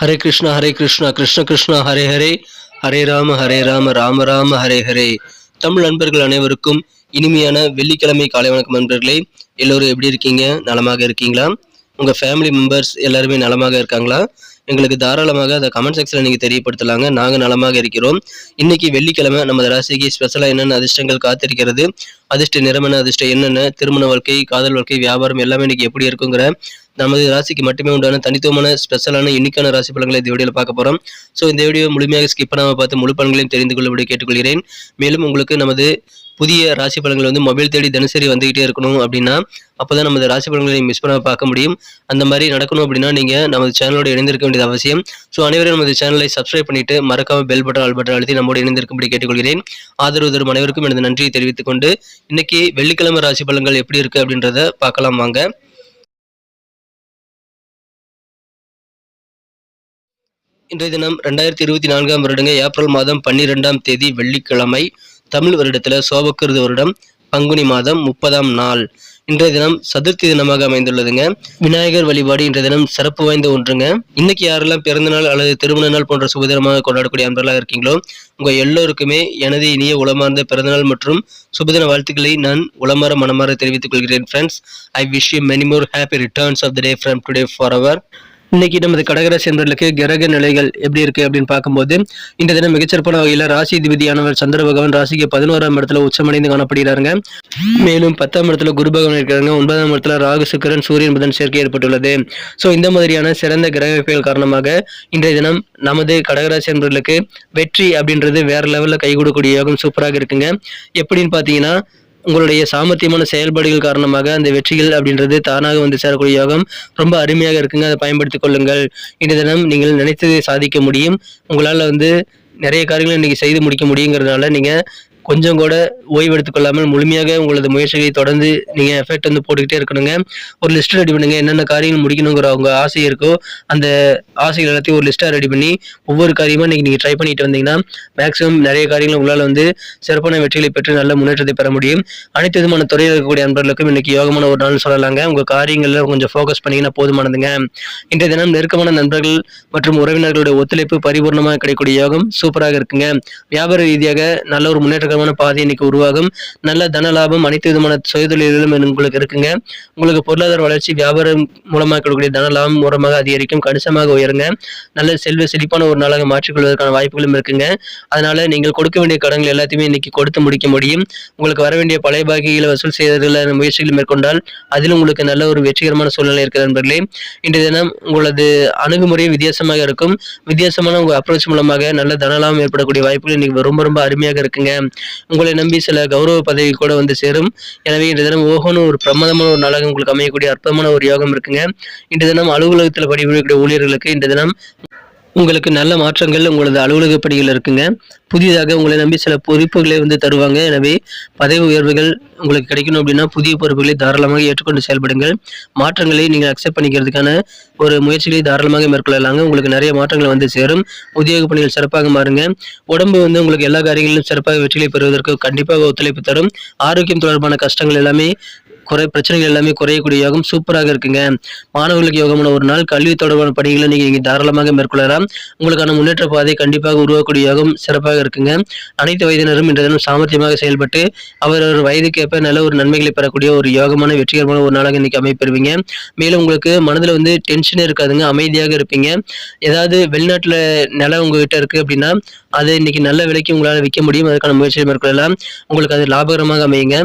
ஹரே கிருஷ்ணா கிருஷ்ண கிருஷ்ணா ஹரே ஹரே, ஹரே ராம ராம ராம ஹரே ஹரே. தமிழ் நண்பர்கள் அனைவருக்கும் இனிமையான வெள்ளிக்கிழமை காலை வணக்கம் நண்பர்களே. எல்லோரும் எப்படி இருக்கீங்க? நலமாக இருக்கீங்களா? உங்கள் ஃபேமிலி மெம்பர்ஸ் எல்லாருமே நலமாக இருக்காங்களா? எங்களுக்கு தாராளமாக அதை கமெண்ட் செக்ஷனில் நீங்கள் தெரியப்படுத்தலாங்க. நாங்கள் நலமாக இருக்கிறோம். இன்னைக்கு வெள்ளிக்கிழமை நமது ராசிக்கு ஸ்பெஷலாக என்னென்ன அதிர்ஷ்டங்கள் காத்திருக்கிறது, அதிர்ஷ்ட நிறமென, அதிர்ஷ்டம் என்னென்ன, திருமண வாழ்க்கை, காதல் வாழ்க்கை, வியாபாரம் எல்லாமே இன்னைக்கு எப்படி இருக்குங்கிற நமது ராசிக்கு மட்டுமே உண்டான தனித்துவமான ஸ்பெஷலான யூனிக்கான ராசி பலன்களை இந்த வீடியோவில் பார்க்க போகிறோம். ஸோ இந்த வீடியோ முழுமையாக ஸ்கிப் பண்ணாமல் பார்த்து முழு பலன்களையும் தெரிந்து கொள்ளும்படி கேட்டுக்கொள்கிறேன். மேலும் உங்களுக்கு நமது புதிய ராசி பலன்கள் மொபைல் தேடி தினசரி வந்துகிட்டே இருக்கணும் அப்படின்னா அப்போதான் நமது ராசி பலன்களை மிஸ் பண்ணாமல் பார்க்க முடியும். அந்த மாதிரி நடக்கணும் அப்படின்னா நீங்கள் நமது சேனலோடு இணைந்திருக்க வேண்டியது அவசியம். ஸோ அனைவரும் நமது சேனலை சப்ஸ்கிரைப் பண்ணிட்டு மறக்காம பெல் பட்டன் ஆல் பட்டன் அழுத்தி நம்மோடு இணைந்திருக்கும்படி கேட்டுக்கொள்கிறேன். ஆதரவு தரும் அனைவருக்கும் எனது நன்றியை தெரிவித்துக் கொண்டு இன்னைக்கு வெள்ளிக்கிழமை ராசி பலன்கள் எப்படி இருக்கு அப்படின்றத பார்க்கலாம் வாங்க. இன்றைய தினம் 2024 வருடங்க ஏப்ரல் மாதம் 12ஆம் தேதி வெள்ளிக்கிழமை, தமிழ் வருடத்தில் சோபக்கிருது வருடம் பங்குனி மாதம் 30ஆம் நாள். இன்றைய தினம் சதுர்த்தி தினமாக அமைந்துள்ளதுங்க. விநாயகர் வழிபாடு இன்றைய தினம் சிறப்பு வாய்ந்த ஒன்றுங்க. இன்னைக்கு யாரெல்லாம் பிறந்த நாள் அல்லது திருமண நாள் போன்ற சுபதினமாக கொண்டாடக்கூடிய அன்பர்களாக இருக்கீங்களோ உங்க எல்லோருக்குமே எனது இனிய உளமார்ந்த பிறந்தநாள் மற்றும் சுபதின வாழ்த்துக்களை நான் உளமாற மனமாற தெரிவித்துக் கொள்கிறேன். Friends, I wish you many more happy returns of the day from today for our. இன்னைக்கு நமது கடகராசி என்பவர்களுக்கு கிரக நிலைகள் எப்படி இருக்கு அப்படின்னு பார்க்கும்போது இந்த தினம் மிகச்சிறப்பான வகையில் ராசி அதிபதியானவர் சந்திர பகவான் ராசிக்கு 11ஆம் இடத்துல உச்சமடைந்து காணப்படுகிறாங்க. மேலும் 10ஆம் இடத்துல குரு பகவான் இருக்கிறாங்க. 9ஆம் இடத்துல ராகு, சுக்கிரன், சூரியன், புதன் சேர்க்கை ஏற்பட்டுள்ளது. ஸோ இந்த மாதிரியான சிறந்த கிரக அமைப்புகள் காரணமாக இன்றைய தினம் நமது கடகராசி என்பவர்களுக்கு வெற்றி அப்படின்றது வேற லெவலில் கை கொடுக்கக்கூடிய யோகம் சூப்பராக இருக்குங்க. எப்படின்னு பார்த்தீங்கன்னா உங்களுடைய சாமர்த்தியமான செயல்பாடுகள் காரணமாக அந்த வெற்றிகள் அப்படின்றது தானாக வந்து சேரக்கூடிய யோகம் ரொம்ப அருமையாக இருக்குங்க. அதை பயன்படுத்திக் கொள்ளுங்கள். இந்த தினம் நீங்கள் நினைத்ததை சாதிக்க முடியும். உங்களால் நிறைய காரியங்களை இன்னைக்கு செய்து முடிக்க முடியுங்கிறதுனால நீங்கள் கொஞ்சம் கூட ஓய்வு எடுத்துக்கொள்ளாமல் முழுமையாக உங்களது முயற்சிகளை தொடர்ந்து நீங்கள் எஃபெக்ட் போட்டுக்கிட்டே இருக்கணுங்க. ஒரு லிஸ்ட் ரெடி பண்ணுங்க. என்னென்ன காரியங்கள் முடிக்கணுங்கிற உங்க ஆசை இருக்கோ அந்த ஆசைகள் எல்லாத்தையும் ஒரு லிஸ்ட்டாக ரெடி பண்ணி ஒவ்வொரு காரியமாக இன்னைக்கு நீங்கள் ட்ரை பண்ணிட்டு வந்தீங்கன்னா மேக்ஸிமம் நிறைய காரியங்கள் உங்களால் சிறப்பான வெற்றிகளை பெற்று நல்ல முன்னேற்றத்தை பெற முடியும். அனைத்து விதமான துறையில் இருக்கக்கூடிய அன்பர்களுக்கும் இன்னைக்கு யோகமான ஒரு நாள் சொல்லலாங்க. உங்கள் காரியங்களில் கொஞ்சம் ஃபோக்கஸ் பண்ணிங்கன்னா போதுமானதுங்க. இன்றைய தினம் நெருக்கமான நண்பர்கள் மற்றும் உறவினர்களுடைய ஒத்துழைப்பு பரிபூர்ணமாக கிடைக்கக்கூடிய யோகம் சூப்பராக இருக்குங்க. வியாபார ரீதியாக நல்ல ஒரு முன்னேற்ற பாதை இன்னைக்கு உருவாகும். நல்ல தன லாபம் அனைத்து விதமான சுயதொழில்களும் உங்களுக்கு இருக்குங்க. உங்களுக்கு பொருளாதார வளர்ச்சி வியாபாரம் மூலமாக கிடைக்கக்கூடிய தன லாபம் மூலமாக அதிகரிக்கும். கணிசமாக உயருங்க. நல்ல செல்வ செழிப்பான ஒரு நாளாக மாற்றிக்கொள்வதற்கான வாய்ப்புகளும் இருக்குங்க. அதனால நீங்கள் கொடுக்க வேண்டிய கடன்கள் எல்லாத்தையுமே இன்னைக்கு கொடுத்து முடிக்க முடியும். உங்களுக்கு வர வேண்டிய பழைய பாக்கிகளை வசூல் செய்வதில் முயற்சிகள் மேற்கொண்டால் அதில் உங்களுக்கு நல்ல ஒரு வெற்றிகரமான சூழ்நிலை இருக்கிறது நண்பர்களே. இன்றைய தினம் உங்களது அணுகுமுறை வித்தியாசமாக இருக்கும். வித்தியாசமான உங்க அப்ரோச் மூலமாக நல்ல தனலாபம் ஏற்படக்கூடிய வாய்ப்புகள் இன்னைக்கு ரொம்ப ரொம்ப அருமையாக இருக்குங்க. உங்களை நம்பி சில கௌரவ பதவி கூட சேரும். எனவே இன்று தினம் ஓகோன்னு ஒரு பிரமாதமான ஒரு நாளாக உங்களுக்கு அமையக்கூடிய அற்புதமான ஒரு யோகம் இருக்குங்க. இன்று தினம் அலுவலகத்தில் பணிபுரியக்கூடிய ஊழியர்களுக்கு இன்று தினம் உங்களுக்கு நல்ல மாற்றங்கள் உங்களது அலுவலக பணிகள் இருக்குங்க. புதிதாக உங்களை நம்பி சில பொறுப்புகளை தருவாங்க. எனவே பதவி உயர்வுகள் உங்களுக்கு கிடைக்கணும் அப்படின்னா புதிய பொறுப்புகளை தாராளமாக ஏற்றுக்கொண்டு செயல்படுங்கள். மாற்றங்களை நீங்கள் அக்செப்ட் பண்ணிக்கிறதுக்கான ஒரு முயற்சிகளை தாராளமாக மேற்கொள்ளலாங்க. உங்களுக்கு நிறைய மாற்றங்கள் சேரும். உத்தியோக பணிகள் சிறப்பாக மாறுங்க. உடம்பு உங்களுக்கு எல்லா காரியங்களிலும் சிறப்பாக வெற்றிகளை பெறுவதற்கு கண்டிப்பாக ஒத்துழைப்பு தரும். ஆரோக்கியம் தொடர்பான கஷ்டங்கள் எல்லாமே பிரச்சனைகள் எல்லாமே குறையக்கூடிய யோகம் சூப்பராக இருக்குங்க. மாணவர்களுக்கு யோகமான ஒரு நாள். கல்வி தொடர்பான பணிகளை நீங்க தாராளமாக மேற்கொள்ளலாம். உங்களுக்கான முன்னேற்ற பாதை கண்டிப்பாக உருவாக்கக்கூடிய யோகம் சிறப்பாக இருக்குங்க. அனைத்து வயதினரும் இன்றைய தினம் சாமர்த்தியமாக செயல்பட்டு அவரவர் வயதுக்கேற்ப நல்ல ஒரு நன்மைகளை பெறக்கூடிய ஒரு யோகமான வெற்றிகரமான ஒரு நாளாக இன்னைக்கு அமைப்பெறுவீங்க. மேலும் உங்களுக்கு மனதில் டென்ஷனே இருக்காதுங்க. அமைதியாக இருப்பீங்க. ஏதாவது வெளிநாட்டுல நிலம் உங்ககிட்ட இருக்கு அப்படின்னா அதை இன்னைக்கு நல்ல விலைக்கு உங்களால் விற்க முடியும். அதற்கான முயற்சியை மேற்கொள்ளலாம். உங்களுக்கு அது லாபகரமாக அமையுங்க.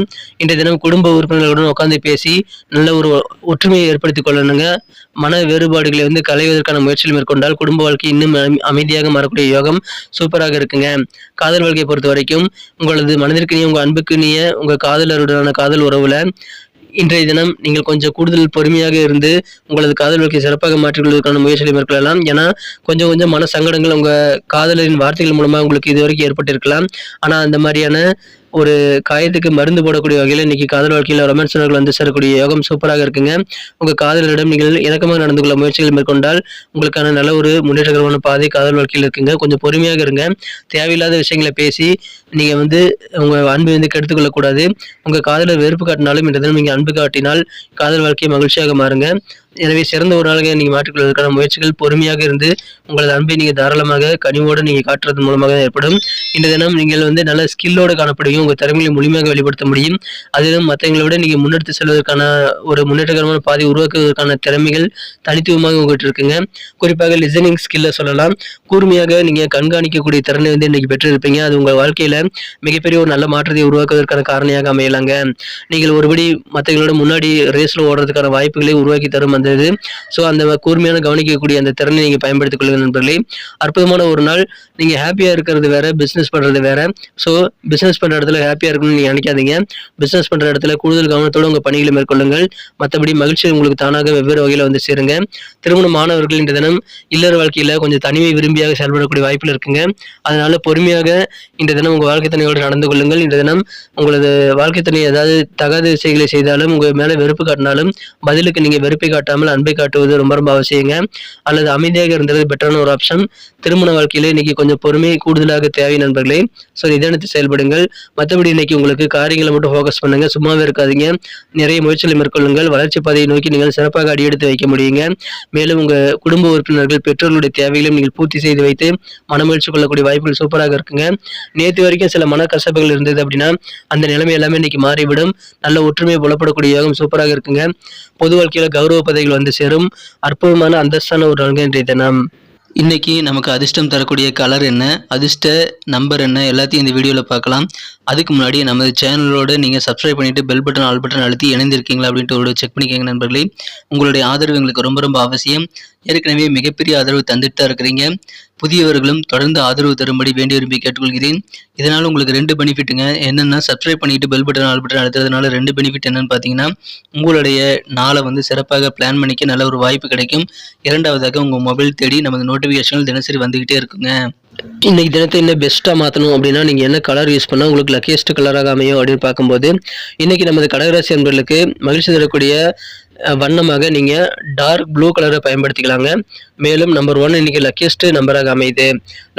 இன்றைய தினம் குடும்ப உறுப்பினர்களுடன் உட்கார்ந்து பேசி நல்ல ஒரு ஒற்றுமையை ஏற்படுத்திக் கொள்ளணுங்க. மன வேறுபாடுகளை களைவதற்கான முயற்சிகள் மேற்கொண்டால் குடும்ப வாழ்க்கை இன்னும் அமைதியாக மாறக்கூடிய யோகம் சூப்பராக இருக்குங்க. காதல் வாழ்க்கையை பொறுத்த வரைக்கும் உங்களது மனதிற்கு உங்க அன்புக்கு உங்க காதலருடனான காதல் உறவுல இன்றைய தினம் நீங்கள் கொஞ்சம் கூடுதல் பொறுமையாக இருந்து உங்களது காதல் வாழ்க்கையை சிறப்பாக மாற்றிக்கொள்வதற்கான முயற்சிகளை மேற்கொள்ளலாம். ஏன்னா கொஞ்சம் கொஞ்சம் மன சங்கடங்கள் உங்க காதலரின் வார்த்தைகள் மூலமாக உங்களுக்கு இதுவரைக்கும் ஏற்பட்டிருக்கலாம். ஆனா அந்த மாதிரியான ஒரு காயத்துக்கு மருந்து போடக்கூடிய வகையில் இன்னைக்கு காதல் வாழ்க்கையில் ரொமான்ஸ் உணர்வுகள் சேரக்கூடிய யோகம் சூப்பராக இருக்குங்க. உங்க காதலரிடம் நீங்கள் இணக்கமாக நடந்து கொள்ள முயற்சிகள் மேற்கொண்டால் உங்களுக்கான நல்ல ஒரு முன்னேற்றகரமான பாதை காதல் வாழ்க்கையில் இருக்குங்க. கொஞ்சம் பொறுமையாக இருங்க. தேவையில்லாத விஷயங்களை பேசி நீங்க உங்க அன்பை கெடுத்துக் கொள்ளக்கூடாது. உங்க காதலர் வெறுப்பு காட்டினாலும் இந்த தினம் நீங்க அன்பு காட்டினால் காதல் வாழ்க்கையை மகிழ்ச்சியாக மாறுங்க. எனவே சிறந்த ஒரு ஆளுங்க நீங்க மாற்றிக்கொள்வதற்கான முயற்சிகள் பொறுமையாக இருந்து உங்களது அன்பை நீங்க தாராளமாக கனிவோடு நீங்க காட்டுறது மூலமாக ஏற்படும். இந்த தினம் நீங்கள் நல்ல ஸ்கில்லோட காணப்படுவீங்க. உங்க திறமைகளை முழுமையாக வெளிப்படுத்த முடியும். அதிலும் மற்றவங்களை விட நீங்க முன்னெடுத்து செல்வதற்கான ஒரு முன்னேற்றகரமான பாதை உருவாக்குவதற்கான திறமைகள் தனித்துவமாக உங்ககிட்ட இருக்குங்க. குறிப்பாக லிசனிங் ஸ்கில்ல சொல்லலாம். கூர்மையாக நீங்க கண்காணிக்கக்கூடிய திறனை இன்னைக்கு பெற்றிருப்பீங்க. அது உங்க வாழ்க்கையில மிகப்பெரிய ஒரு நல்ல மாற்றத்தை உருவாக்குவதற்கான காரணியாக அமையலாங்க. நீங்கள் ஒருபடி மற்றவங்களோட முன்னாடி ரேஸ்ல ஓடுறதுக்கான வாய்ப்புகளை உருவாக்கி தரும் அந்த இது. ஸோ அந்த கூர்மையான கவனிக்கக்கூடிய அந்த திறனை நீங்க பயன்படுத்திக் கொள்ளுங்க நண்பர்களே. அற்புதமான ஒரு நாள். நீங்க ஹாப்பியா இருக்கிறது வேற, பிசினஸ் பண்றது வேற. ஸோ பிசினஸ் பண்ற இடத்துல ஹாப்பியா இருக்கணும்னு நீங்க நினைக்காதீங்க. பிசினஸ் பண்ற இடத்துல கூடுதல் கவனத்தோட உங்க பணிகளை மேற்கொள்ளுங்கள். மற்றபடி மகிழ்ச்சி உங்களுக்கு தானாக வெவ்வேறு வகையில சேருங்க. திருமணமானவர்கள் இந்த தினம் இல்லற வாழ்க்கையில கொஞ்சம் தனிமை விரும்பியாக செயல்படக்கூடிய வாய்ப்புகள் இருக்குங்க. அதனால பொறுமையாக இந்த தினம் உங்க வாழ்க்கை துணையோடு நடந்து கொள்ளுங்கள். இந்த தினம் உங்களது வாழ்க்கை துணை ஏதாவது தகாத விஷயங்களை செய்தாலும், உங்க மேல வெறுப்பு காட்டினாலும் பதிலுக்கு நீங்க வெறுப்பை காட்டாமல் அன்பை காட்டுவது ரொம்ப ரொம்ப அவசியங்க. அல்லது அமைதியாக இருந்தது பெட்டரான ஒரு ஆப்ஷன். திருமண வாழ்க்கையில இன்னைக்கு கொஞ்சம் பொறுமை கூடுதலாக தேவை நண்பர்களே. ஸோ நிதானித்து செயல்படுங்கள். மற்றபடி இன்னைக்கு உங்களுக்கு காரியங்களை மட்டும் ஃபோக்கஸ் பண்ணுங்க. சும்மாவே இருக்காதீங்க. நிறைய முயற்சிகளை மேற்கொள்ளுங்கள். வளர்ச்சி பாதையை நோக்கி நீங்கள் சிறப்பாக அடியெடுத்து வைக்க முடியுங்க. மேலும் உங்க குடும்ப உறுப்பினர்கள் பெற்றோர்களுடைய தேவைகளையும் நீங்கள் பூர்த்தி செய்து வைத்து மனமகிழ்ச்சி கொள்ளக்கூடிய வாய்ப்புகள் சூப்பராக இருக்குங்க. நேற்று வரைக்கும் சில மனக்கசப்புகள் இருந்தது அப்படின்னா அந்த நிலைமை எல்லாமே இன்னைக்கு மாறிவிடும். நல்ல ஒற்றுமையை புலப்படக்கூடிய யோகம் சூப்பராக இருக்குங்க. பொது வாழ்க்கையில கௌரவ பதவிகள் சேரும். அற்புதமான அந்தஸ்தான ஒரு நாள் இன்றைய தினம். இன்னைக்கு நமக்கு அதிர்ஷ்டம் தரக்கூடிய கலர் என்ன, அதிர்ஷ்ட நம்பர் என்ன, எல்லாத்தையும் இந்த வீடியோவில் பார்க்கலாம். அதுக்கு முன்னாடி நமது சேனலோட நீங்கள் சப்ஸ்கிரைப் பண்ணிட்டு பெல் பட்டன் ஆல் பட்டன் அழுத்தி இணைந்திருக்கீங்களா அப்படின்ட்டு ஒரு செக் பண்ணிக்கோங்க நண்பர்களே. உங்களுடைய ஆதரவு எங்களுக்கு ரொம்ப ரொம்ப அவசியம். ஏற்கனவே மிகப்பெரிய ஆதரவு தந்துட்டு தான் இருக்கிறீங்க. புதியவர்களும் தொடர்ந்து ஆதரவு தரும்படி வேண்டி விரும்பி கேட்டுக்கொள்கிறேன். இதனால் உங்களுக்கு 2 பெனிஃபிட்டுங்க. என்னென்னா சப்ஸ்கிரைப் பண்ணிட்டு பெல் பட்டன் ஆல் பட்டன் அழுத்துறதுனால 2 பெனிஃபிட் என்னன்னு பார்த்தீங்கன்னா, உங்களுடைய நாளை சிறப்பாக பிளான் பண்ணிக்க நல்ல ஒரு வாய்ப்பு கிடைக்கும். இரண்டாவதாக உங்கள் மொபைல் தேடி நமது நோட்டிஃபிகேஷன்கள் தினசரி வந்துகிட்டே இருக்குங்க. இன்னைக்கு தினத்தை இன்னும் பெஸ்ட்டாக மாற்றணும் அப்படின்னா நீங்கள் என்ன கலர் யூஸ் பண்ணால் உங்களுக்கு லக்கியஸ்ட் கலராக அமையும் அப்படின்னு பார்க்கும்போது, இன்னைக்கு நமது கடகராசி அன்பர்களுக்கு மகிழ்ச்சி தரக்கூடிய வண்ணமாக நீங்கள் டார்க் ப்ளூ கலரை பயன்படுத்திக்கலாங்க. மேலும் நம்பர் 1 இன்னைக்கு லக்கியஸ்ட் நம்பராக அமையுது.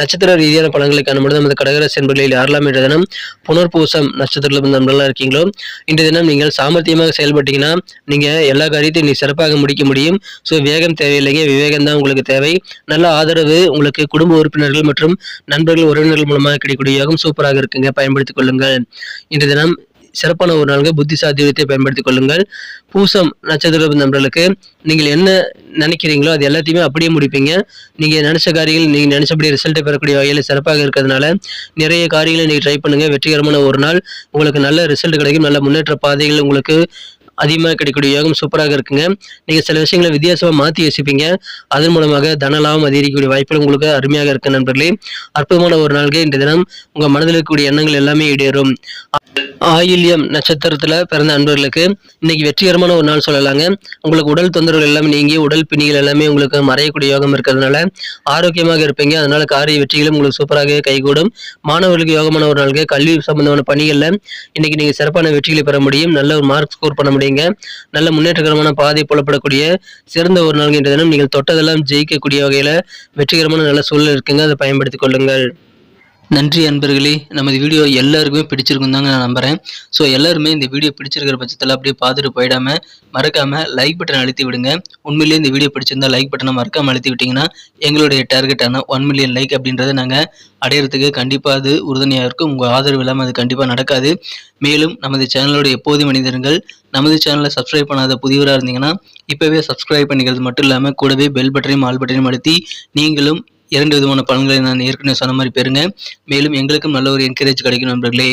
நட்சத்திர ரீதியான பலன்களை காணும்போது நமது கடகராசி அன்பர்களில் யாரெல்லாம் இன்றைய தினம் புனர்பூசம் நட்சத்திரத்தில் நண்பர்களாக இருக்கீங்களோ, இன்றைய தினம் நீங்கள் சாமர்த்தியமாக செயல்பட்டீங்கன்னா நீங்கள் எல்லா காரியத்தையும் நீ சிறப்பாக முடிக்க முடியும். ஸோ வேகம் தேவையில்லைங்க, விவேகம் தான் உங்களுக்கு தேவை. நல்ல ஆதரவு உங்களுக்கு குடும்ப உறுப்பினர்கள் மற்றும் நண்பர்கள் உறவினர்கள் மூலமாக கிடைக்கக்கூடிய யோகம் சூப்பராக இருக்குங்க. பயன்படுத்திக் கொள்ளுங்கள். இன்றைய தினம் சிறப்பான ஒரு நாளுங்க. புத்தி சாத்தியத்தை பயன்படுத்திக் கொள்ளுங்கள். பூசம் நட்சத்திர நண்பர்களுக்கு நீங்கள் என்ன நினைக்கிறீங்களோ அது எல்லாத்தையுமே அப்படியே முடிப்பீங்க. நீங்க நினைச்ச காரியங்கள் நீங்க நினைச்சபடி ரிசல்ட்டை பெறக்கூடிய வகையில் சிறப்பாக இருக்கிறதுனால நிறைய காரியங்களை நீங்க ட்ரை பண்ணுங்க. வெற்றிகரமான ஒரு நாள். உங்களுக்கு நல்ல ரிசல்ட் கிடைக்கும். நல்ல முன்னேற்ற பாதைகள் உங்களுக்கு அதிகமாக கிடைக்கக்கூடிய யோகம் சூப்பராக இருக்குங்க. நீங்கள் சில விஷயங்களை வித்தியாசமாக மாற்றி யோசிப்பீங்க. அதன் மூலமாக தனலாபம் அதிகரிக்கக்கூடிய வாய்ப்புகள் உங்களுக்கு அருமையாக இருக்கு நண்பர்களே. அற்புதமான ஒரு நாளுக்கு இந்த தினம் உங்கள் மனதில் இருக்கக்கூடிய எண்ணங்கள் எல்லாமே ஈடேறும். ஆயில்யம் நட்சத்திரத்தில் பிறந்த அன்பர்களுக்கு இன்னைக்கு வெற்றிகரமான ஒரு நாள் சொல்லலாங்க. உங்களுக்கு உடல் தொந்தரவுகள் எல்லாமே நீங்கி உடல் பிணிகள் எல்லாமே உங்களுக்கு மறையக்கூடிய யோகம் இருக்கிறதுனால ஆரோக்கியமாக இருப்பீங்க. அதனால காரிய வெற்றிகளும் உங்களுக்கு சூப்பராக கைகூடும். மாணவர்களுக்கு யோகமான ஒரு நாளுக்கு கல்வி சம்பந்தமான பணிகளில் இன்னைக்கு நீங்கள் சிறப்பான வெற்றிகளை பெற முடியும். நல்ல ஒரு மார்க் ஸ்கோர் பண்ண முடியுங்க. நல்ல முன்னேற்றகரமான பாதை புலப்படக்கூடிய சிறந்த ஒரு நாள் என்ற தினம் நீங்கள் தொட்டதெல்லாம் ஜெயிக்கக்கூடிய வகையில் வெற்றிகரமான நல்ல சூழல் இருக்குங்க. அதை பயன்படுத்திக் கொள்ளுங்கள். நன்றி அன்பர்களே. நமது வீடியோ எல்லாருக்குமே பிடிச்சிருக்கும் தாங்க நான் நம்புகிறேன். ஸோ எல்லாருமே இந்த வீடியோ பிடிச்சிருக்கிற பட்சத்தில் அப்படியே பார்த்துட்டு போயிடாமல் மறக்காமல் லைக் பட்டன் அழுத்தி விடுங்க. உண்மையிலேயே இந்த வீடியோ பிடிச்சிருந்தா லைக் பட்டனை மறக்காமல் அழுத்தி விட்டிங்கன்னா எங்களுடைய டார்கெட்டான 1 மில்லியன் லைக் அப்படின்றத நாங்கள் அடையிறதுக்கு கண்டிப்பாக அது உறுதுணையாக இருக்கும். உங்கள் ஆதரவு இல்லாமல் அது கண்டிப்பாக நடக்காது. மேலும் நமது சேனலோட எப்போதும் மனிதர்கள் நமது சேனலை சப்ஸ்கிரைப் பண்ணாத புதியவராக இருந்தீங்கன்னா இப்போவே சப்ஸ்கிரைப் பண்ணிக்கிறது மட்டும் இல்லாமல் கூடவே பெல் பட்டனையும் ஆல் பட்டனையும் அழுத்தி நீங்களும் 2 விதமான பலன்களை நான் ஏற்கனவே சொன்ன மாதிரி பெறுங்க. மேலும் எங்களுக்கும் நல்ல ஒரு என்கரேஜ் கிடைக்கும் நண்பர்களே.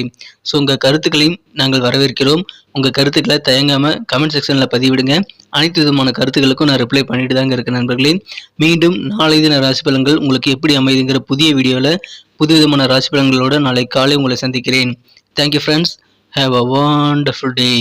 ஸோ உங்கள் கருத்துக்களையும் நாங்கள் வரவேற்கிறோம். உங்கள் கருத்துக்களை தயங்காமல் கமெண்ட் செக்ஷனில் பதிவிடுங்க. அனைத்து விதமான கருத்துக்களுக்கும் நான் ரிப்ளை பண்ணிட்டு தாங்க இருக்கேன் நண்பர்களே. மீண்டும் நாளை தின ராசி பலன்கள் உங்களுக்கு எப்படி அமைதுங்கிற புதிய வீடியோவில் புது விதமான ராசி பலன்களோடு நாளை காலை உங்களை சந்திக்கிறேன். Thank you friends. Have a wonderful day.